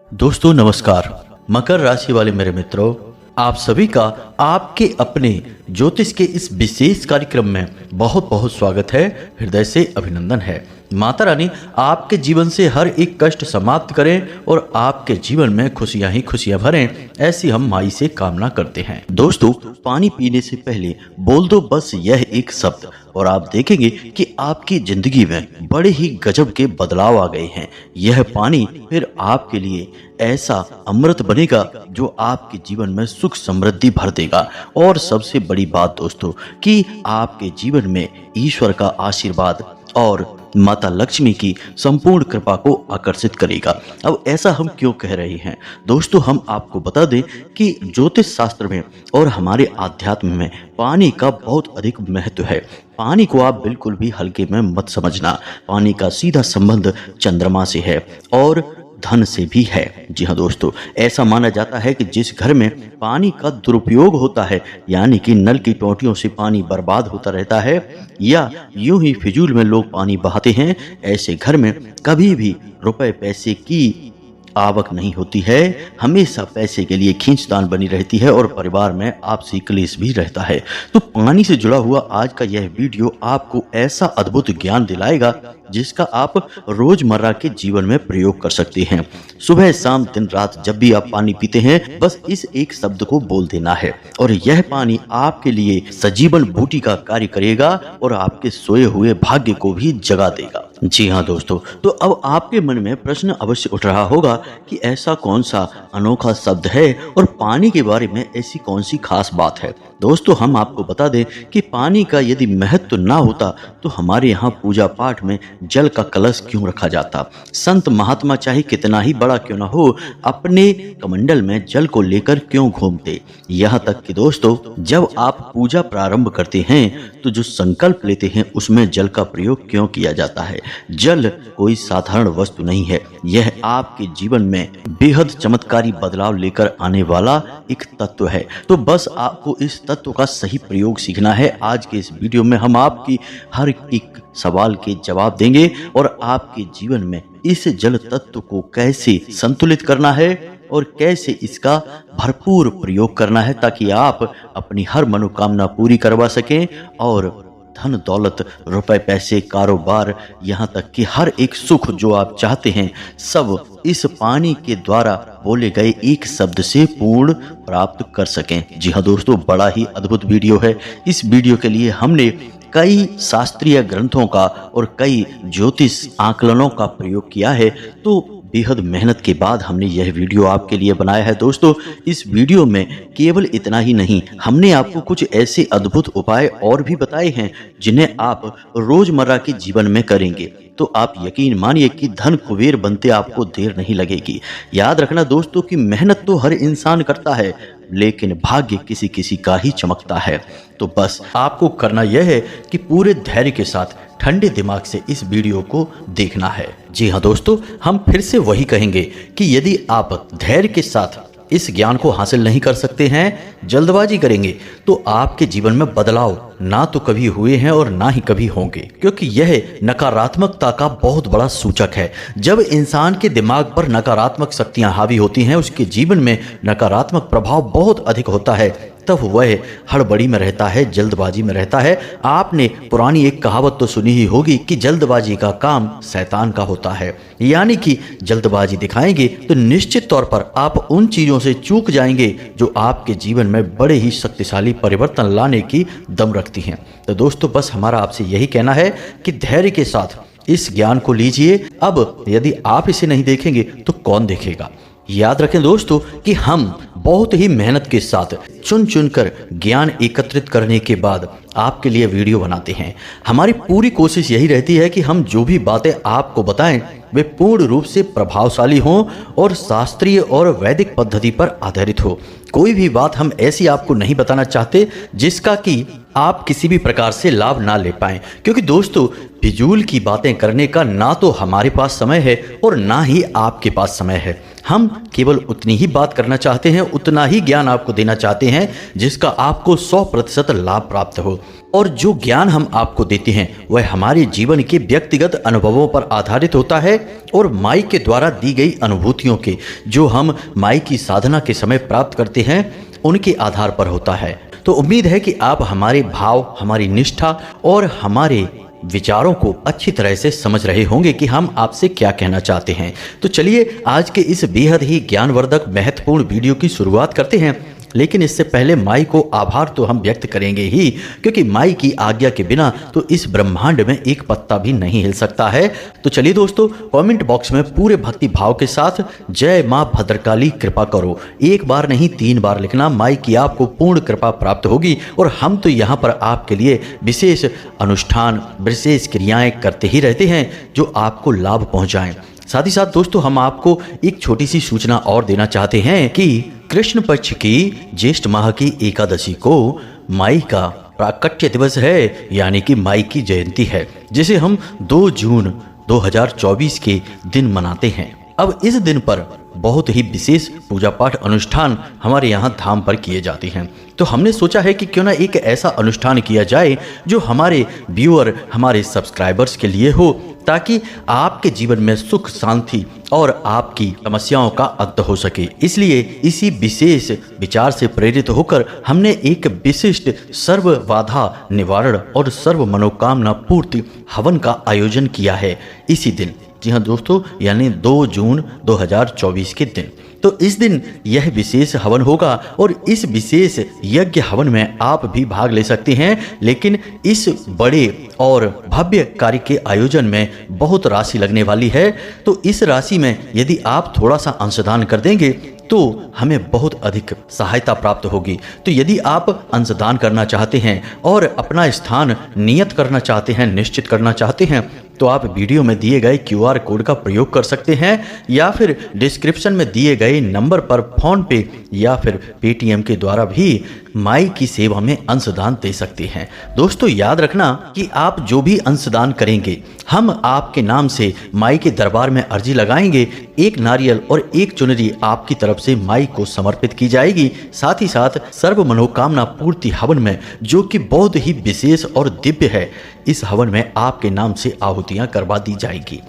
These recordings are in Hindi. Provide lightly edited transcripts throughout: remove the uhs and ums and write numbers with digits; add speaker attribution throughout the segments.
Speaker 1: दोस्तों नमस्कार। मकर राशि वाले मेरे मित्रों, आप सभी का आपके अपने ज्योतिष के इस विशेष कार्यक्रम में बहुत बहुत स्वागत है। हृदय से अभिनंदन है। माता रानी आपके जीवन से हर एक कष्ट समाप्त करें और आपके जीवन में खुशियां ही खुशियां भरें, ऐसी हम माई से कामना करते हैं। दोस्तों, पानी पीने से पहले बोल दो बस यह एक शब्द और आप देखेंगे कि आपकी जिंदगी में बड़े ही गजब के बदलाव आ गए हैं। यह पानी फिर आपके लिए ऐसा अमृत बनेगा जो आपके जीवन में सुख समृद्धि भर देगा। और सबसे बड़ी बात दोस्तों कि आपके जीवन में ईश्वर का आशीर्वाद और माता लक्ष्मी की संपूर्ण कृपा को आकर्षित करेगा। अब ऐसा हम क्यों कह रहे हैं दोस्तों, हम आपको बता दें कि ज्योतिष शास्त्र में और हमारे आध्यात्म में पानी का बहुत अधिक महत्व है। पानी को आप बिल्कुल भी हल्के में मत समझना। पानी का सीधा संबंध चंद्रमा से है और धन से भी है। जी हाँ दोस्तों, ऐसा माना जाता है कि जिस घर में पानी का दुरुपयोग होता है, यानी कि नल की टोंटियों से पानी बर्बाद होता रहता है या यूं ही फिजूल में लोग पानी बहाते हैं, ऐसे घर में कभी भी रुपए पैसे की आवक नहीं होती है। हमेशा पैसे के लिए खींचतान बनी रहती है और परिवार में आपसी क्लेश भी रहता है। तो पानी से जुड़ा हुआ आज का यह वीडियो आपको ऐसा अद्भुत ज्ञान दिलाएगा जिसका आप रोजमर्रा के जीवन में प्रयोग कर सकते हैं। सुबह शाम दिन रात जब भी आप पानी पीते हैं, बस इस एक शब्द को बोल देना है और यह पानी आपके लिए सजीवन बूटी का कार्य करेगा और आपके सोए हुए भाग्य को भी जगा देगा। जी हाँ दोस्तों, तो अब आपके मन में प्रश्न अवश्य उठ रहा होगा कि ऐसा कौन सा अनोखा शब्द है और पानी के बारे में ऐसी कौन सी खास बात है। दोस्तों, हम आपको बता दें कि पानी का यदि महत्व ना होता तो हमारे यहाँ पूजा पाठ में जल का कलश क्यों रखा जाता। संत महात्मा चाहे कितना ही बड़ा क्यों ना हो, अपने कमंडल में जल को लेकर क्यों घूमते। यहाँ तक कि दोस्तों, जब आप पूजा प्रारंभ करते हैं तो जो संकल्प लेते हैं उसमें जल का प्रयोग क्यों किया जाता है। जल कोई साधारण वस्तु नहीं है, यह आपके जीवन में बेहद चमत्कारी बदलाव लेकर आने वाला एक तत्व है। तो बस आपको इस तत्व का सही प्रयोग सीखना है। आज के इस वीडियो में हम आपकी हर एक सवाल के जवाब देंगे और आपके जीवन में इस जल तत्व को कैसे संतुलित करना है और कैसे इसका भरपूर प्रयोग करना है ताकि आप अपनी हर मनोकामना पूरी करवा सकें और धन दौलत रुपए पैसे कारोबार यहाँ तक कि हर एक सुख जो आप चाहते हैं सब इस पानी के द्वारा बोले गए एक शब्द से पूर्ण प्राप्त कर सकें। जी हाँ दोस्तों, बड़ा ही अद्भुत वीडियो है। इस वीडियो के लिए हमने कई शास्त्रीय ग्रंथों का और कई ज्योतिष आकलनों का प्रयोग किया है। तो बेहद मेहनत के बाद हमने यह वीडियो आपके लिए बनाया है। दोस्तों, इस वीडियो में केवल इतना ही नहीं, हमने आपको कुछ ऐसे अद्भुत उपाय और भी बताए हैं जिन्हें आप रोजमर्रा के जीवन में करेंगे तो आप यकीन मानिए कि धन कुबेर बनते आपको देर नहीं लगेगी। याद रखना दोस्तों कि मेहनत तो हर इंसान करता है, लेकिन भाग्य किसी किसी का ही चमकता है। तो बस आपको करना यह है कि पूरे धैर्य के साथ ठंडे दिमाग से इस वीडियो को देखना है। जी हाँ दोस्तों, हम फिर से वही कहेंगे कि यदि आप धैर्य के साथ इस ज्ञान को हासिल नहीं कर सकते हैं, जल्दबाजी करेंगे तो आपके जीवन में बदलाव ना तो कभी हुए हैं और ना ही कभी होंगे, क्योंकि यह नकारात्मकता का बहुत बड़ा सूचक है। जब इंसान के दिमाग पर नकारात्मक शक्तियां हावी होती हैं, उसके जीवन में नकारात्मक प्रभाव बहुत अधिक होता है, तब वह हड़बड़ी में रहता है, जल्दबाजी में रहता है। आपने पुरानी एक कहावत तो सुनी ही होगी कि जल्दबाजी का काम शैतान का होता है, यानी कि जल्दबाजी दिखाएंगे तो निश्चित तौर पर आप उन चीजों से चूक जाएंगे जो आपके जीवन में बड़े ही शक्तिशाली परिवर्तन लाने की दम रखती हैं। तो दोस्तों, बस हमारा आपसे यही कहना है कि धैर्य के साथ इस ज्ञान को लीजिए। अब यदि आप इसे नहीं देखेंगे तो कौन देखेगा। याद रखें दोस्तों कि हम बहुत ही मेहनत के साथ चुन चुन कर ज्ञान एकत्रित करने के बाद आपके लिए वीडियो बनाते हैं। हमारी पूरी कोशिश यही रहती है कि हम जो भी बातें आपको बताएं वे पूर्ण रूप से प्रभावशाली हों और शास्त्रीय और वैदिक पद्धति पर आधारित हो। कोई भी बात हम ऐसी आपको नहीं बताना चाहते जिसका कि आप किसी भी प्रकार से लाभ ना ले पाएं, क्योंकि दोस्तों फिजूल की बातें करने का ना तो हमारे पास समय है और ना ही आपके पास समय है। हम केवल उतनी ही बात करना चाहते हैं, उतना ही ज्ञान आपको देना चाहते हैं जिसका आपको 100% लाभ प्राप्त हो। और जो ज्ञान हम आपको देते हैं वह हमारे जीवन के व्यक्तिगत अनुभवों पर आधारित होता है और माई के द्वारा दी गई अनुभूतियों के जो हम माई की साधना के समय प्राप्त करते हैं उनके आधार पर होता है। तो उम्मीद है कि आप हमारे भाव, हमारी निष्ठा और हमारे विचारों को अच्छी तरह से समझ रहे होंगे कि हम आपसे क्या कहना चाहते हैं। तो चलिए आज के इस बेहद ही ज्ञानवर्धक महत्वपूर्ण वीडियो की शुरुआत करते हैं। लेकिन इससे पहले माई को आभार तो हम व्यक्त करेंगे ही, क्योंकि माई की आज्ञा के बिना तो इस ब्रह्मांड में एक पत्ता भी नहीं हिल सकता है। तो चलिए दोस्तों, कमेंट बॉक्स में पूरे भक्ति भाव के साथ जय माँ भद्रकाली कृपा करो एक बार नहीं 3 बार लिखना। माई की आपको पूर्ण कृपा प्राप्त होगी और हम तो यहाँ पर आपके लिए विशेष अनुष्ठान, विशेष क्रियाएं करते ही रहते हैं जो आपको लाभ पहुँचाएं। साथ ही साथ दोस्तों, हम आपको एक छोटी सी सूचना और देना चाहते हैं कि कृष्ण पक्ष की ज्येष्ठ माह की एकादशी को माई का प्राकट्य दिवस है, यानी कि माई की जयंती है, जिसे हम 2 जून 2024 के दिन मनाते हैं। अब इस दिन पर बहुत ही विशेष पूजा पाठ अनुष्ठान हमारे यहाँ धाम पर किए जाते हैं। तो हमने सोचा है कि क्यों ना एक ऐसा अनुष्ठान किया जाए जो हमारे व्यूअर, हमारे सब्सक्राइबर्स के लिए हो, ताकि आपके जीवन में सुख, शांति और आपकी समस्याओं का अंत हो सके। इसलिए इसी विशेष विचार से प्रेरित होकर हमने एक विशिष्ट सर्व बाधा निवारण और सर्व मनोकामना पूर्ति हवन का आयोजन किया है इसी दिन। जी हाँ दोस्तों, यानी 2 जून 2024 के दिन। तो इस दिन यह विशेष हवन होगा और इस विशेष यज्ञ हवन में आप भी भाग ले सकते हैं। लेकिन इस बड़े और भव्य कार्य के आयोजन में बहुत राशि लगने वाली है। तो इस राशि में यदि आप थोड़ा सा अंशदान कर देंगे तो हमें बहुत अधिक सहायता प्राप्त होगी। तो यदि आप अंशदान करना चाहते हैं और अपना स्थान नियत करना चाहते हैं, निश्चित करना चाहते हैं, तो आप वीडियो में दिए गए QR कोड का प्रयोग कर सकते हैं या फिर डिस्क्रिप्शन में दिए गए नंबर पर फोन पे या फिर पेटीएम के द्वारा भी माई की सेवा में अंशदान दे सकते हैं। दोस्तों याद रखना कि आप जो भी अंशदान करेंगे हम आपके नाम से माई के दरबार में अर्जी लगाएंगे। एक नारियल और एक चुनरी आपकी तरफ से माई को समर्पित की जाएगी। साथ ही साथ सर्व मनोकामना पूर्ति हवन में, जो कि बहुत ही विशेष और दिव्य है, इस हवन में आपके नाम से आहुतियां करवा दी जाएगी।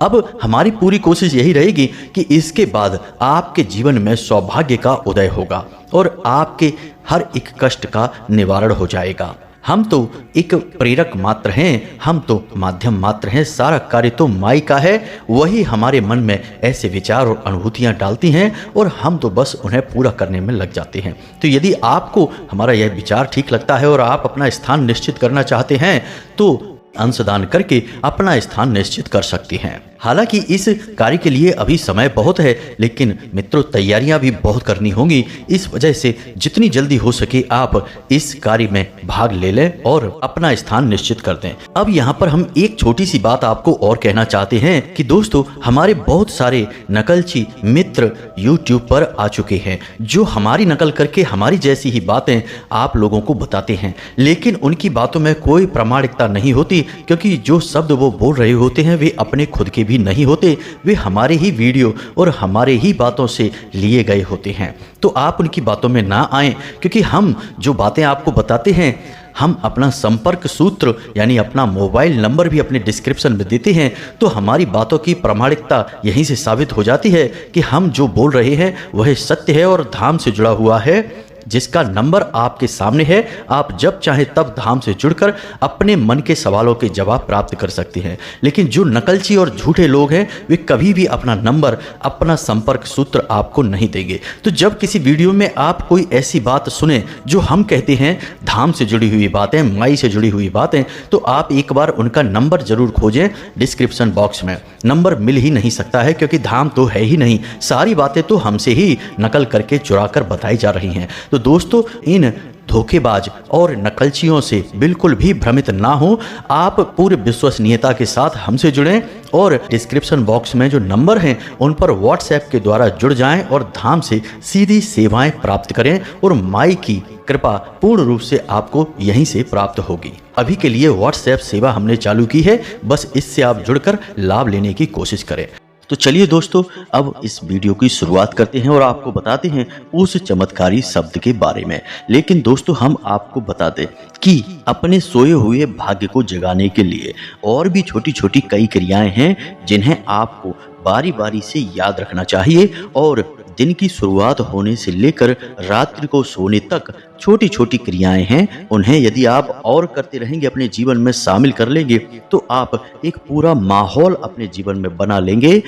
Speaker 1: अब हमारी पूरी कोशिश यही रहेगी कि इसके बाद आपके जीवन में सौभाग्य का उदय होगा और आपके हर एक कष्ट का निवारण हो जाएगा। हम तो एक प्रेरक मात्र हैं, हम तो माध्यम मात्र हैं, सारा कार्य तो माई का है। वही हमारे मन में ऐसे विचार और अनुभूतियां डालती हैं और हम तो बस उन्हें पूरा करने में लग जाते हैं। तो यदि आपको हमारा यह विचार ठीक लगता है और आप अपना स्थान निश्चित करना चाहते हैं तो अंशदान करके अपना स्थान निश्चित कर सकते हैं। हालांकि इस कार्य के लिए अभी समय बहुत है, लेकिन मित्रों तैयारियां भी बहुत करनी होंगी। इस वजह से जितनी जल्दी हो सके आप इस कार्य में भाग ले लें और अपना स्थान निश्चित कर दें। अब यहाँ पर हम एक छोटी सी बात आपको और कहना चाहते हैं कि दोस्तों, हमारे बहुत सारे नकलची मित्र YouTube पर आ चुके हैं जो हमारी नकल करके हमारी जैसी ही बातें आप लोगों को बताते हैं, लेकिन उनकी बातों में कोई प्रामाणिकता नहीं होती, क्योंकि जो शब्द वो बोल रहे होते हैं वे अपने खुद के भी नहीं होते, वे हमारे ही वीडियो और हमारे ही बातों से लिए गए होते हैं। तो आप उनकी बातों में ना आएं, क्योंकि हम जो बातें आपको बताते हैं, हम अपना संपर्क सूत्र यानी अपना मोबाइल नंबर भी अपने डिस्क्रिप्शन में देते हैं। तो हमारी बातों की प्रामाणिकता यहीं से साबित हो जाती है कि हम जो बोल रहे हैं वह सत्य है और धाम से जुड़ा हुआ है, जिसका नंबर आपके सामने है। आप जब चाहे तब धाम से जुड़कर अपने मन के सवालों के जवाब प्राप्त कर सकते हैं। लेकिन जो नकलची और झूठे लोग हैं वे कभी भी अपना नंबर, अपना संपर्क सूत्र आपको नहीं देंगे। तो जब किसी वीडियो में आप कोई ऐसी बात सुने जो हम कहते हैं धाम से जुड़ी हुई बातें, माई से जुड़ी हुई बातें, तो आप एक बार उनका नंबर जरूर खोजें। डिस्क्रिप्शन बॉक्स में नंबर मिल ही नहीं सकता है, क्योंकि धाम तो है ही नहीं। सारी बातें तो हमसे ही नकल करके चुरा कर बताई जा रही हैं। तो दोस्तों, इन धोखेबाज और नकलचियों से बिल्कुल भी भ्रमित ना हो। आप पूरे विश्वसनीयता के साथ हमसे जुड़ें और डिस्क्रिप्शन बॉक्स में जो नंबर हैं उन पर व्हाट्सएप के द्वारा जुड़ जाएं और धाम से सीधी सेवाएं प्राप्त करें और माई की कृपा पूर्ण रूप से आपको यहीं से प्राप्त होगी। अभी के लिए व्हाट्सएप सेवा हमने चालू की है, बस इससे आप जुड़कर लाभ लेने की कोशिश करें। तो चलिए दोस्तों, अब इस वीडियो की शुरुआत करते हैं और आपको बताते हैं उस चमत्कारी शब्द के बारे में। लेकिन दोस्तों, हम आपको बता दें कि अपने सोए हुए भाग्य को जगाने के लिए और भी छोटी छोटी कई क्रियाएं हैं जिन्हें आपको बारी बारी से याद रखना चाहिए। और दिन की शुरुआत होने से लेकर रात्रि को सोने तक छोटी छोटी क्रियाएं हैं, उन्हें यदि आप और करते रहेंगे, अपने जीवन में शामिल कर लेंगे, तो आप एक पूरा माहौल अपने जीवन में बना लेंगे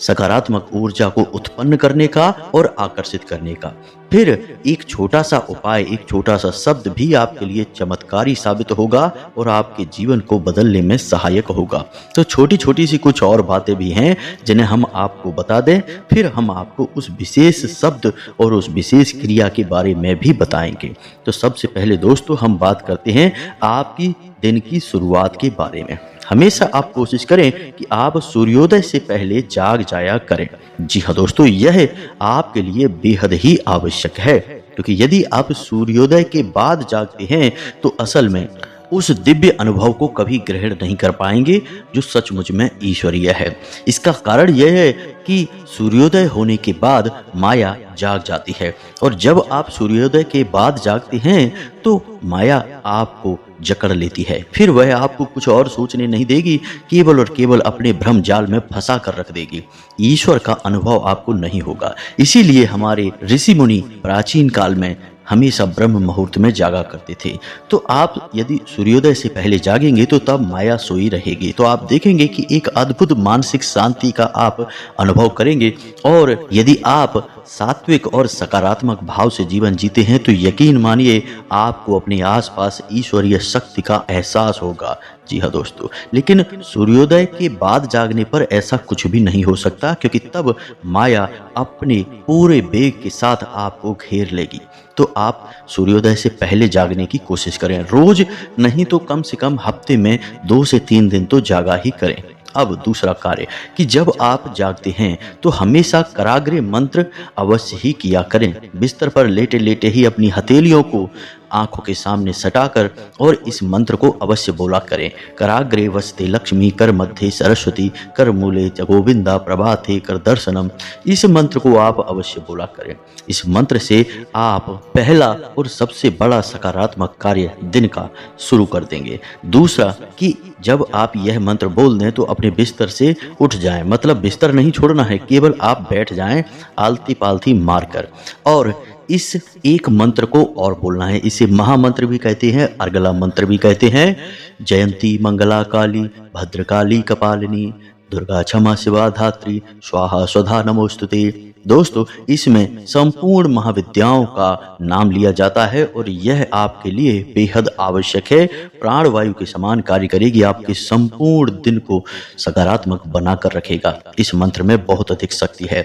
Speaker 1: सकारात्मक ऊर्जा को उत्पन्न करने का और आकर्षित करने का। फिर एक छोटा सा उपाय, एक छोटा सा शब्द भी आपके लिए चमत्कारी साबित होगा और आपके जीवन को बदलने में सहायक होगा। तो छोटी छोटी सी कुछ और बातें भी हैं जिन्हें हम आपको बता दें, फिर हम आपको उस विशेष शब्द और उस विशेष क्रिया के बारे में भी बताएंगे। तो सबसे पहले दोस्तों, हम बात करते हैं आपकी दिन की शुरुआत के बारे में। हमेशा आप कोशिश करें कि आप सूर्योदय से पहले जाग जाया करें। जी हाँ दोस्तों, यह आपके लिए बेहद ही आवश्यक है, क्योंकि यदि आप सूर्योदय के बाद जागते हैं तो असल में उस दिव्य अनुभव को कभी ग्रहण नहीं कर पाएंगे जो सचमुच में ईश्वरीय है। इसका कारण यह है कि सूर्योदय होने के बाद माया जाग जाती है, और जब आप सूर्योदय के बाद जागते हैं तो माया आपको जकड़ लेती है। फिर वह आपको कुछ और सोचने नहीं देगी, केवल और केवल अपने भ्रम जाल में फंसा कर रख देगी। ईश्वर का अनुभव आपको नहीं होगा। इसीलिए हमारे ऋषि मुनि प्राचीन काल में हमेशा ब्रह्म मुहूर्त में जागा करते थे। तो आप यदि सूर्योदय से पहले जागेंगे तो तब माया सोई रहेगी। तो आप देखेंगे कि एक अद्भुत मानसिक शांति का आप अनुभव करेंगे। और यदि आप सात्विक और सकारात्मक भाव से जीवन जीते हैं तो यकीन मानिए आपको अपने आसपास ईश्वरीय शक्ति का एहसास होगा। जी हाँ दोस्तों, लेकिन सूर्योदय के बाद जागने पर ऐसा कुछ भी नहीं हो सकता, क्योंकि तब माया अपने पूरे वेग के साथ आपको घेर लेगी। तो आप सूर्योदय से पहले जागने की कोशिश करें, रोज नहीं तो कम से कम हफ्ते में 2 से 3 दिन तो जागा ही करें। अब दूसरा कार्य कि जब आप जागते हैं तो हमेशा कराग्रे मंत्र अवश्य ही किया करें। बिस्तर पर लेटे लेटे ही अपनी हथेलियों को आंखों के सामने सटाकर और इस मंत्र को अवश्य बोला करें। कराग्रे वसते लक्ष्मी, कर मध्य सरस्वती, कर मूले च गोविंदा, प्रभाते कर दर्शनम। इस मंत्र को आप अवश्य बोला करें। इस मंत्र से आप पहला और सबसे बड़ा सकारात्मक कार्य दिन का शुरू कर देंगे। दूसरा कि जब आप यह मंत्र बोल दें तो अपने बिस्तर से उठ जाएं, मतलब बिस्तर नहीं छोड़ना है, केवल आप बैठ जाएं आलती पालती मारकर, और इस एक मंत्र को और बोलना है। इसे महामंत्र भी कहते हैं, अर्गला मंत्र भी कहते हैं। जयंती मंगला काली भद्रकाली कपालिनी, दुर्गा क्षमा शिवा धात्री, स्वाहा स्वधा नमोस्तुते। दोस्तों, इसमें संपूर्ण महाविद्याओं का नाम लिया जाता है और यह आपके लिए बेहद आवश्यक है। प्राणवायु के समान कार्य करेगी, आपके संपूर्ण दिन को सकारात्मक बनाकर रखेगा। इस मंत्र में बहुत अधिक शक्ति है।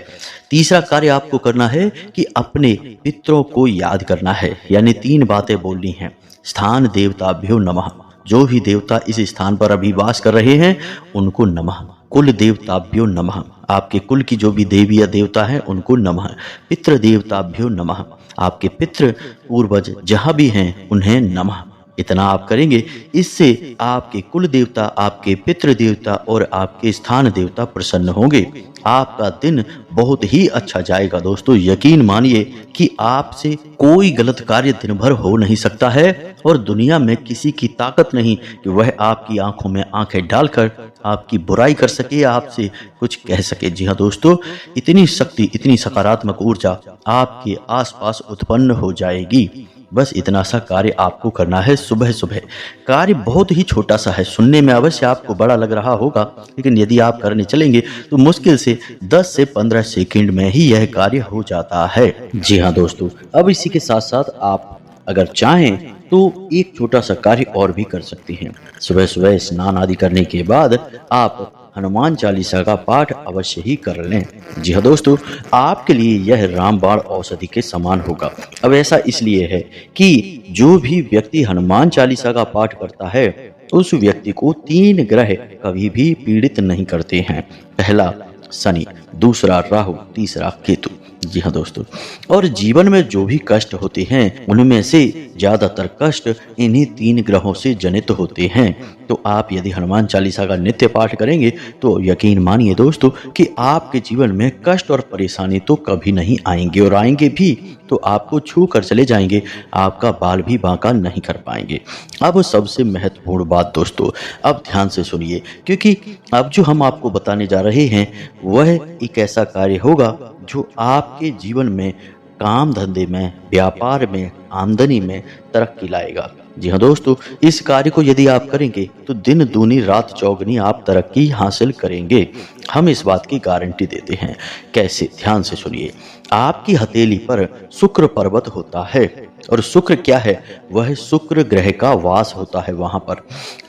Speaker 1: तीसरा कार्य आपको करना है कि अपने पितरों को याद करना है, यानी 3 बातें बोलनी हैं। स्थान देवताभ्यो नमः, जो भी देवता इस स्थान पर अभी वास कर रहे हैं उनको नमः। कुल देवताभ्यो नमः, आपके कुल की जो भी देवी या देवता है उनको नमः। पितृ देवताभ्यो नमः, आपके पितृ पूर्वज जहाँ भी हैं उन्हें नमः। इतना आप करेंगे, इससे आपके कुल देवता, आपके पितृ देवता और आपके स्थान देवता प्रसन्न होंगे। आपका दिन बहुत ही अच्छा जाएगा दोस्तों। यकीन मानिए कि आपसे कोई गलत कार्य दिन भर हो नहीं सकता है, और दुनिया में किसी की ताकत नहीं कि वह आपकी आंखों में आंखें डालकर आपकी बुराई कर सके या आपसे कुछ कह सके। जी हाँ दोस्तों, इतनी शक्ति, इतनी सकारात्मक ऊर्जा आपके आसपास उत्पन्न हो जाएगी। बस इतना सा कार्य आपको करना है सुबह सुबह। कार्य बहुत ही छोटा सा है, सुनने में अवश्य आपको बड़ा लग रहा होगा, लेकिन यदि आप करने चलेंगे तो मुश्किल से 10 से 15 सेकंड में ही यह कार्य हो जाता है। जी हाँ दोस्तों, अब इसी के साथ साथ आप अगर चाहें तो एक छोटा सा कार्य और भी कर सकते हैं। सुबह सुबह स्नान आदि करने के बाद आप हनुमान चालीसा का पाठ अवश्य ही कर लें। जी हाँ दोस्तों, आपके लिए यह रामबाण औषधि के समान होगा। अब ऐसा इसलिए है कि जो भी व्यक्ति हनुमान चालीसा का पाठ करता है उस व्यक्ति को 3 ग्रह कभी भी पीड़ित नहीं करते हैं। पहला शनि, दूसरा राहु, तीसरा केतु। जी हाँ दोस्तों, और जीवन में जो भी कष्ट होते हैं उनमें से ज्यादातर कष्ट इन्हीं 3 ग्रहों से जनित होते हैं। तो आप यदि हनुमान चालीसा का नित्य पाठ करेंगे तो यकीन मानिए दोस्तों कि आपके जीवन में कष्ट और परेशानी तो कभी नहीं आएंगे, और आएंगे भी तो आपको छू कर चले जाएंगे, आपका बाल भी बांका नहीं कर पाएंगे। अब सबसे महत्वपूर्ण बात दोस्तों, अब ध्यान से सुनिए, क्योंकि अब जो हम आपको बताने जा रहे हैं वह एक ऐसा कार्य होगा जो आपके जीवन में काम धंधे में, व्यापार में, आमदनी में तरक्की लाएगा। जी हाँ दोस्तों, इस कार्य को यदि आप करेंगे तो दिन दूनी रात चौगनी आप तरक्की हासिल करेंगे। हम इस बात की गारंटी देते हैं। कैसे? ध्यान से सुनिए। आपकी हथेली पर शुक्र पर्वत होता है, और शुक्र क्या है? वह शुक्र ग्रह का वास होता है वहां पर।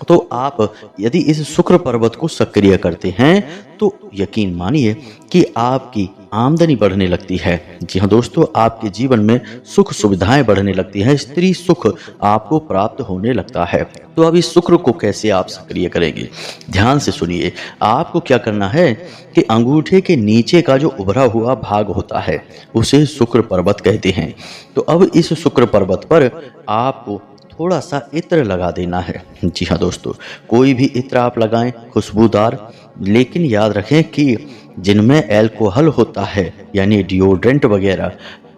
Speaker 1: तो आप यदि इस शुक्र पर्वत को सक्रिय करते हैं तो यकीन मानिए कि आपकी आमदनी बढ़ने लगती है। जी हाँ दोस्तों, आपके जीवन में सुख सुविधाएं बढ़ने लगती हैं, स्त्री सुख आपको प्राप्त होने लगता है। तो अब इस शुक्र को कैसे आप सक्रिय करेंगे? ध्यान से सुनिए। आपको क्या करना है कि अंगूठे के नीचे का जो उभरा हुआ भाग होता है उसे शुक्र पर्वत कहते हैं। तो अब इस शुक्र पर्वत पर आपको थोड़ा सा इत्र लगा देना है। जी हाँ दोस्तों, कोई भी इत्र आप लगाएं खुशबूदार, लेकिन याद रखें कि जिनमें अल्कोहल होता है यानी डिओड्रेंट वगैरह,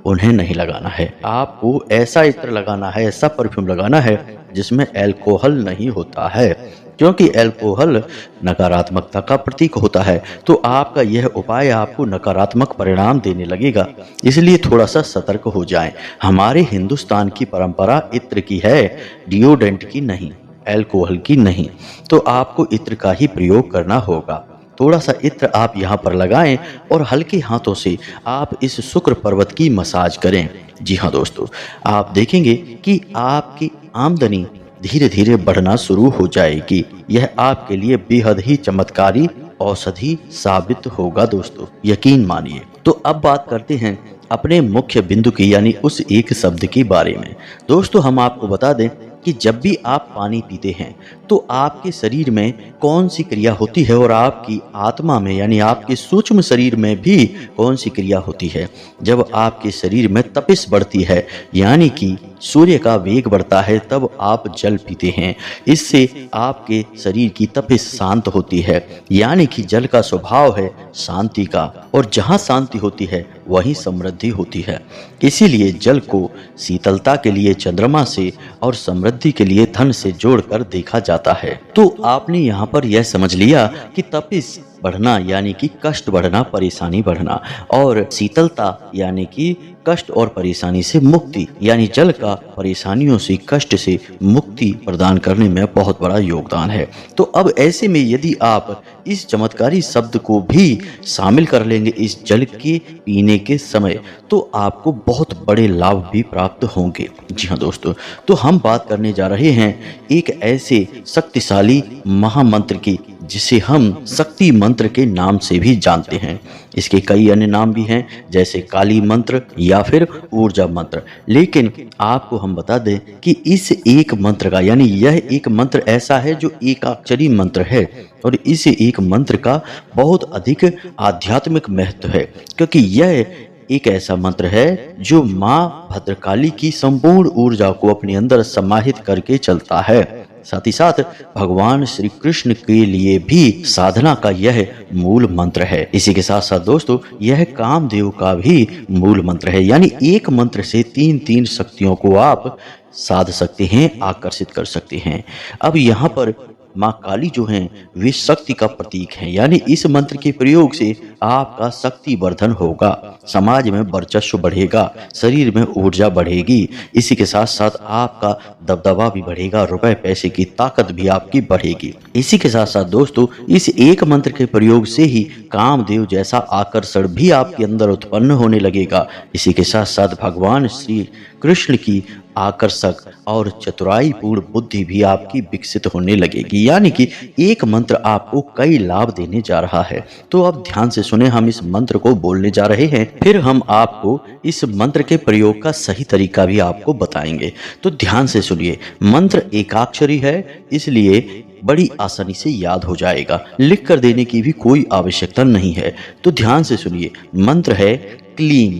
Speaker 1: उन्हें नहीं लगाना है। आपको ऐसा इत्र लगाना है, ऐसा परफ्यूम लगाना है जिसमें अल्कोहल नहीं होता है, क्योंकि अल्कोहल नकारात्मकता का प्रतीक होता है। तो आपका यह उपाय आपको नकारात्मक परिणाम देने लगेगा, इसलिए थोड़ा सा सतर्क हो जाएं। हमारे हिंदुस्तान की परंपरा इत्र की है, डिओड्रेंट की नहीं, अल्कोहल की नहीं। तो आपको इत्र का ही प्रयोग करना होगा। थोड़ा सा इत्र आप यहाँ पर लगाएं और हल्के हाथों से आप इस शुक्र पर्वत की मसाज करें। जी हाँ दोस्तों, आप देखेंगे कि आपकी आमदनी धीरे धीरे बढ़ना शुरू हो जाएगी। यह आपके लिए बेहद ही चमत्कारी औषधि साबित होगा दोस्तों, यकीन मानिए। तो अब बात करते हैं अपने मुख्य बिंदु की, यानी उस एक शब्द के बारे में। दोस्तों, हम आपको बता दें कि जब भी आप पानी पीते हैं तो आपके शरीर में कौन सी क्रिया होती है, और आपकी आत्मा में यानी आपके सूक्ष्म शरीर में भी कौन सी क्रिया होती है। जब आपके शरीर में तपिश बढ़ती है यानी कि सूर्य का वेग बढ़ता है, तब आप जल पीते हैं। इससे आपके शरीर की तपिश शांत होती है, यानी कि जल का स्वभाव है शांति का, और जहाँ शांति होती है वहीं समृद्धि होती है। इसीलिए जल को शीतलता के लिए चंद्रमा से और समृद्धि के लिए धन से जोड़कर देखा जाता है। तो आपने यहाँ पर यह समझ लिया कि तपिश बढ़ना यानी कि कष्ट बढ़ना, परेशानी बढ़ना, और शीतलता यानी कि कष्ट और परेशानी से मुक्ति, यानी जल का परेशानियों से, कष्ट से मुक्ति प्रदान करने में बहुत बड़ा योगदान है। तो अब ऐसे में यदि आप इस चमत्कारी शब्द को भी शामिल कर लेंगे इस जल के पीने के समय, तो आपको बहुत बड़े लाभ भी प्राप्त होंगे। जी हाँ दोस्तों, तो हम बात करने जा रहे हैं एक ऐसे शक्तिशाली महामंत्र की जिसे हम शक्ति मंत्र के नाम से भी जानते हैं। इसके कई अन्य नाम भी हैं, जैसे काली मंत्र या फिर ऊर्जा मंत्र। लेकिन आपको हम बता दें कि इस एक मंत्र का, यानी यह एक मंत्र ऐसा है जो एकाक्षरी मंत्र है, और इस एक मंत्र का बहुत अधिक आध्यात्मिक महत्व है, क्योंकि यह एक ऐसा मंत्र है जो माँ भद्रकाली की संपूर्ण ऊर्जा को अपने अंदर समाहित करके चलता है। साथ ही साथ भगवान श्री कृष्ण के लिए भी साधना का यह मूल मंत्र है। इसी के साथ साथ दोस्तों, यह कामदेव का भी मूल मंत्र है, यानी एक मंत्र से तीन तीन शक्तियों को आप साध सकते हैं, आकर्षित कर सकते हैं। अब यहाँ पर माँ काली जो हैं वे शक्ति का प्रतीक हैं, यानी इस मंत्र के प्रयोग से आपका शक्ति वर्धन होगा, समाज में वर्चस्व बढ़ेगा, शरीर में ऊर्जा बढ़ेगी। इसी के साथ साथ आपका दबदबा भी बढ़ेगा, रुपए पैसे की ताकत भी आपकी बढ़ेगी। इसी के साथ साथ दोस्तों, इस एक मंत्र के प्रयोग से ही कामदेव जैसा आकर्षण भी आपके अंदर उत्पन्न होने लगेगा। इसी के साथ साथ भगवान श्री कृष्ण की आकर्षक और चतुराईपूर्ण बुद्धि भी आपकी विकसित होने लगेगी, यानी कि एक मंत्र आपको कई लाभ देने जा रहा है। तो अब ध्यान से सुने, हम इस मंत्र को बोलने जा रहे हैं, फिर हम आपको इस मंत्र के प्रयोग का सही तरीका भी आपको बताएंगे। तो ध्यान से सुनिए। मंत्र एकाक्षरी है, इसलिए बड़ी आसानी से याद हो जाएगा, लिख कर देने की भी कोई आवश्यकता नहीं है। तो ध्यान से सुनिए। मंत्र है क्लीम।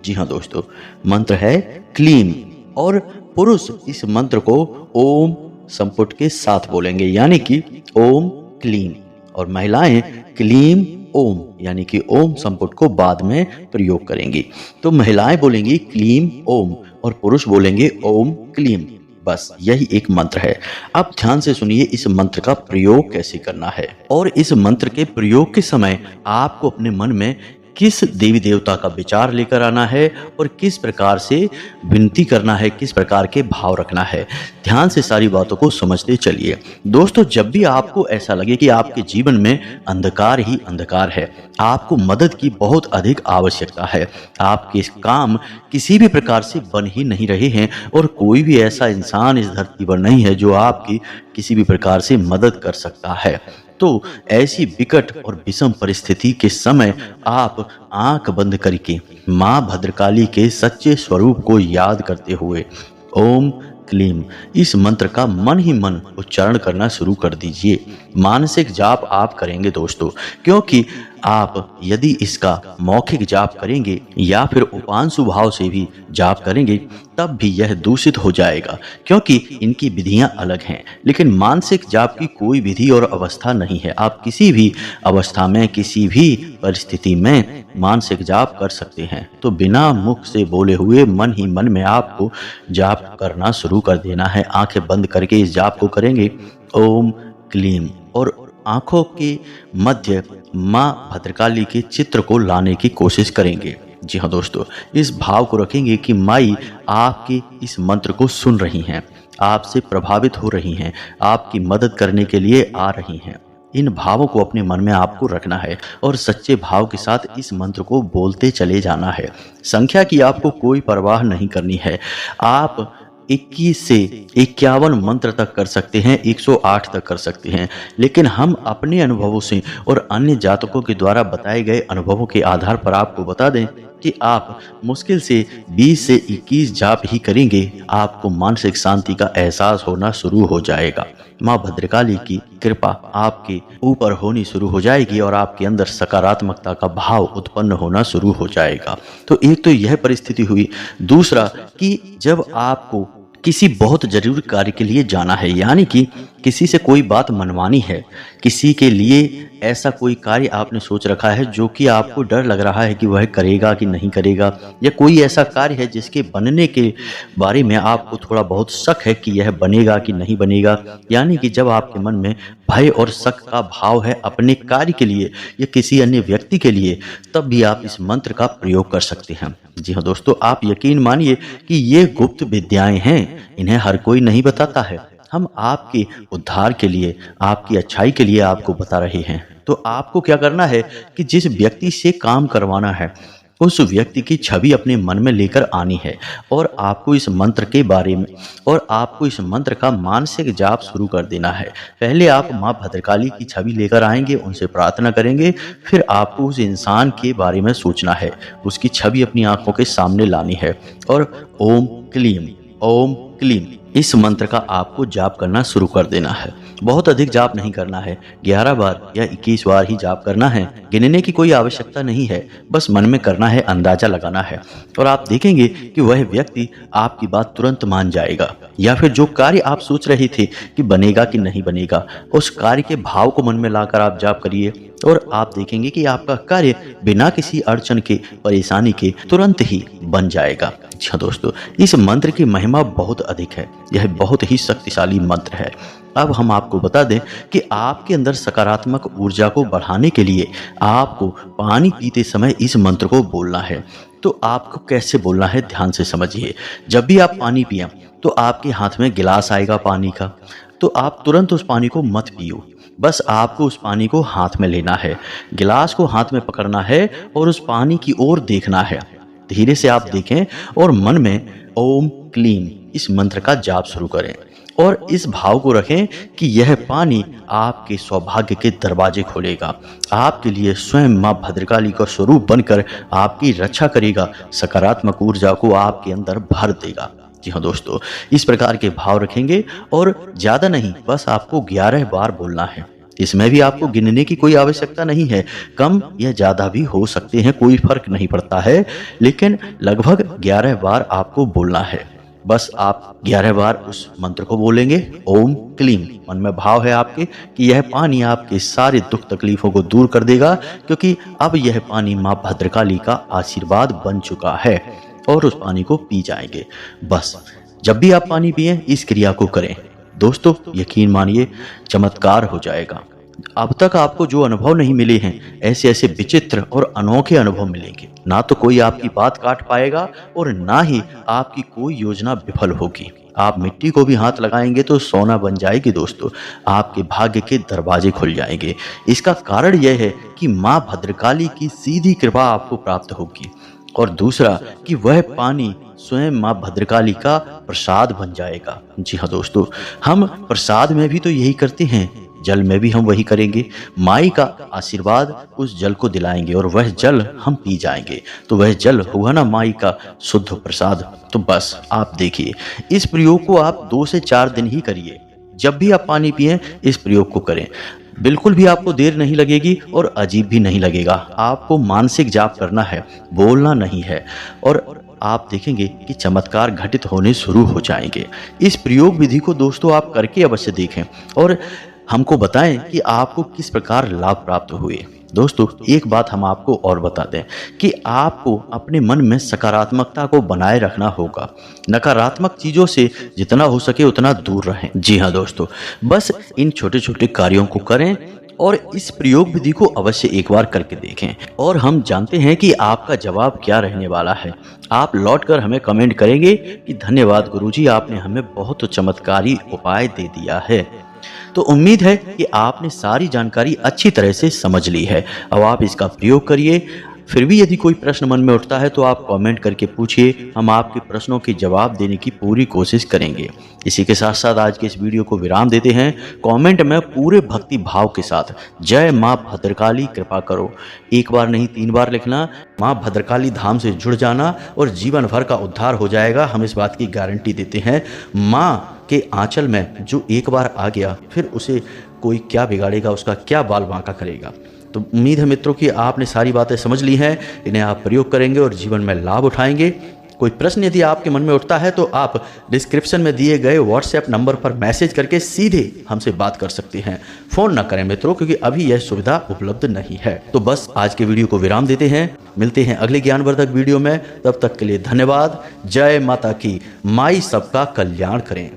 Speaker 1: जी हाँ दोस्तों, मंत्र है क्लीम। और पुरुष इस मंत्र को ओम संपुट के साथ बोलेंगे, यानी कि ओम क्लीम। और महिलाएं क्लीम ओम यानी कि ओम संपुट को बाद में प्रयोग करेंगी। तो महिलाएं बोलेंगी क्लीम ओम और पुरुष बोलेंगे ओम क्लीम। बस यही एक मंत्र है। अब ध्यान से सुनिए इस मंत्र का प्रयोग कैसे करना है। और इस मंत्र के प्रयोग के समय आपको अपने मन में किस देवी देवता का विचार लेकर आना है और किस प्रकार से विनती करना है, किस प्रकार के भाव रखना है, ध्यान से सारी बातों को समझते चलिए। दोस्तों, जब भी आपको ऐसा लगे कि आपके जीवन में अंधकार ही अंधकार है, आपको मदद की बहुत अधिक आवश्यकता है, आपके काम किसी भी प्रकार से बन ही नहीं रहे हैं और कोई भी ऐसा इंसान इस धरती पर नहीं है जो आपकी किसी भी प्रकार से मदद कर सकता है, तो ऐसी विकट और विषम परिस्थिति के समय आप आंख बंद करके मां भद्रकाली के सच्चे स्वरूप को याद करते हुए ओम क्लीम इस मंत्र का मन ही मन उच्चारण करना शुरू कर दीजिए। मानसिक जाप आप करेंगे दोस्तों, क्योंकि आप यदि इसका मौखिक जाप करेंगे या फिर उपांशु भाव से भी जाप करेंगे तब भी यह दूषित हो जाएगा, क्योंकि इनकी विधियां अलग हैं। लेकिन मानसिक जाप की कोई विधि और अवस्था नहीं है। आप किसी भी अवस्था में किसी भी परिस्थिति में मानसिक जाप कर सकते हैं। तो बिना मुख से बोले हुए मन ही मन में आपको जाप करना शुरू कर देना है। आंखें बंद करके इस जाप को करेंगे ओम क्लीम और आंखों के मध्य मां भद्रकाली के चित्र को लाने की कोशिश करेंगे। जी हाँ दोस्तों, इस भाव को रखेंगे कि माई आपके इस मंत्र को सुन रही हैं, आपसे प्रभावित हो रही हैं, आपकी मदद करने के लिए आ रही हैं। इन भावों को अपने मन में आपको रखना है और सच्चे भाव के साथ इस मंत्र को बोलते चले जाना है। संख्या की आपको कोई परवाह नहीं करनी है। आप 21 से 51 मंत्र तक कर सकते हैं, 108 तक कर सकते हैं, लेकिन हम अपने अनुभवों से और अन्य जातकों के द्वारा बताए गए अनुभवों के आधार पर आपको बता दें कि आप मुश्किल से 20 से 21 जाप ही करेंगे, आपको मानसिक शांति का एहसास होना शुरू हो जाएगा। माँ भद्रकाली की कृपा आपके ऊपर होनी शुरू हो जाएगी और आपके अंदर सकारात्मकता का भाव उत्पन्न होना शुरू हो जाएगा। तो एक तो यह परिस्थिति हुई। दूसरा कि जब आपको किसी बहुत जरूरी कार्य के लिए जाना है, यानी कि किसी से कोई बात मनवानी है, किसी के लिए ऐसा कोई कार्य आपने सोच रखा है जो कि आपको डर लग रहा है कि वह करेगा कि नहीं करेगा, या कोई ऐसा कार्य है जिसके बनने के बारे में आपको थोड़ा बहुत शक है कि यह बनेगा कि नहीं बनेगा, यानी कि जब आपके मन में भय और शक का भाव है अपने कार्य के लिए या किसी अन्य व्यक्ति के लिए, तब भी आप इस मंत्र का प्रयोग कर सकते हैं। जी हाँ दोस्तों, आप यकीन मानिए कि ये गुप्त विद्याएं हैं, इन्हें हर कोई नहीं बताता है। हम आपके उद्धार के लिए, आपकी अच्छाई के लिए आपको बता रहे हैं। तो आपको क्या करना है कि जिस व्यक्ति से काम करवाना है उस व्यक्ति की छवि अपने मन में लेकर आनी है और आपको इस मंत्र के बारे में और आपको इस मंत्र का मानसिक जाप शुरू कर देना है। पहले आप माँ भद्रकाली की छवि लेकर आएंगे, उनसे प्रार्थना करेंगे, फिर आपको उस इंसान के बारे में सोचना है, उसकी छवि अपनी आंखों के सामने लानी है और ओम क्लीम इस मंत्र का आपको जाप करना शुरू कर देना है। बहुत अधिक जाप नहीं करना है, 11 बार या 21 बार ही जाप करना है। गिनने की कोई आवश्यकता नहीं है, बस मन में करना है, अंदाजा लगाना है और आप देखेंगे कि वह व्यक्ति आपकी बात तुरंत मान जाएगा। या फिर जो कार्य आप सोच रहे थे कि बनेगा कि नहीं बनेगा, उस कार्य के भाव को मन में लाकर आप जाप करिए और आप देखेंगे कि आपका कार्य बिना किसी अड़चन के, परेशानी के तुरंत ही बन जाएगा। अच्छा दोस्तों, इस मंत्र की महिमा बहुत अधिक है, यह बहुत ही शक्तिशाली मंत्र है। अब हम आपको बता दें कि आपके अंदर सकारात्मक ऊर्जा को बढ़ाने के लिए आपको पानी पीते समय इस मंत्र को बोलना है। तो आपको कैसे बोलना है, ध्यान से समझिए। जब भी आप पानी पिएं तो आपके हाथ में गिलास आएगा पानी का, तो आप तुरंत उस पानी को मत पियो, बस आपको उस पानी को हाथ में लेना है, गिलास को हाथ में पकड़ना है और उस पानी की ओर देखना है। धीरे से आप देखें और मन में ओम क्लीम इस मंत्र का जाप शुरू करें और इस भाव को रखें कि यह पानी आपके सौभाग्य के दरवाजे खोलेगा, आपके लिए स्वयं माँ भद्रकाली का स्वरूप बनकर आपकी रक्षा करेगा, सकारात्मक ऊर्जा को आपके अंदर भर देगा। जी हाँ दोस्तों, इस प्रकार के भाव रखेंगे और ज़्यादा नहीं, बस आपको 11 बार बोलना है। इसमें भी आपको गिनने की कोई आवश्यकता नहीं है, कम या ज़्यादा भी हो सकते हैं, कोई फर्क नहीं पड़ता है, लेकिन लगभग 11 बार आपको बोलना है। बस आप 11 बार उस मंत्र को बोलेंगे, ओम क्लीम। मन में भाव है आपके कि यह पानी आपके सारे दुख तकलीफों को दूर कर देगा, क्योंकि अब यह पानी माँ भद्रकाली का आशीर्वाद बन चुका है, और उस पानी को पी जाएंगे। बस जब भी आप पानी पिएं इस क्रिया को करें दोस्तों, यकीन मानिए चमत्कार हो जाएगा। अब तक आपको जो अनुभव नहीं मिले हैं, ऐसे ऐसे विचित्र और अनोखे अनुभव मिलेंगे। ना तो कोई आपकी बात काट पाएगा और ना ही आपकी कोई योजना विफल होगी। आप मिट्टी को भी हाथ लगाएंगे तो सोना बन जाएगी दोस्तों, आपके भाग्य के दरवाजे खुल जाएंगे। इसका कारण यह है कि माँ भद्रकाली की सीधी कृपा आपको प्राप्त होगी, और दूसरा कि वह पानी स्वयं माँ भद्रकाली का प्रसाद बन जाएगा। जी हाँ दोस्तों, हम प्रसाद में भी तो यही करते हैं, जल में भी हम वही करेंगे। माई का आशीर्वाद उस जल को दिलाएंगे और वह जल हम पी जाएंगे, तो वह जल हुआ ना माई का शुद्ध प्रसाद। तो बस आप देखिए, इस प्रयोग को आप 2 से 4 दिन ही करिए। जब भी आप पानी पिएं इस प्रयोग को करें, बिल्कुल भी आपको देर नहीं लगेगी और अजीब भी नहीं लगेगा। आपको मानसिक जाप करना है, बोलना नहीं है, और आप देखेंगे कि चमत्कार घटित होने शुरू हो जाएंगे। इस प्रयोग विधि को दोस्तों आप करके अवश्य देखें और हमको बताएं कि आपको किस प्रकार लाभ प्राप्त हुए। दोस्तों एक बात हम आपको और बता दें कि आपको अपने मन में सकारात्मकता को बनाए रखना होगा। नकारात्मक चीज़ों से जितना हो सके उतना दूर रहें। जी हाँ दोस्तों, बस इन छोटे छोटे कार्यों को करें और इस प्रयोग विधि को अवश्य एक बार करके देखें, और हम जानते हैं कि आपका जवाब क्या रहने वाला है। आप लौटकर हमें कमेंट करेंगे कि धन्यवाद गुरुजी, आपने हमें बहुत चमत्कारी उपाय दे दिया है। तो उम्मीद है कि आपने सारी जानकारी अच्छी तरह से समझ ली है। अब आप इसका प्रयोग करिए। फिर भी यदि कोई प्रश्न मन में उठता है तो आप कमेंट करके पूछिए, हम आपके प्रश्नों के जवाब देने की पूरी कोशिश करेंगे। इसी के साथ साथ आज के इस वीडियो को विराम देते हैं। कमेंट में पूरे भक्ति भाव के साथ जय माँ भद्रकाली कृपा करो, एक बार नहीं 3 बार लिखना। माँ भद्रकाली धाम से जुड़ जाना और जीवन भर का उद्धार हो जाएगा, हम इस बात की गारंटी देते हैं। माँ के आंचल में जो एक बार आ गया फिर उसे कोई क्या बिगाड़ेगा, उसका क्या बाल बांका करेगा। तो उम्मीद है मित्रों कि आपने सारी बातें समझ ली हैं, इन्हें आप प्रयोग करेंगे और जीवन में लाभ उठाएंगे। कोई प्रश्न यदि आपके मन में उठता है तो आप डिस्क्रिप्शन में दिए गए व्हाट्सएप नंबर पर मैसेज करके सीधे हमसे बात कर सकते हैं। फ़ोन ना करें मित्रों, क्योंकि अभी यह सुविधा उपलब्ध नहीं है। तो बस आज के वीडियो को विराम देते हैं, मिलते हैं अगले ज्ञानवर्धक वीडियो में। तब तक के लिए धन्यवाद। जय माता की, माई सबका कल्याण करें।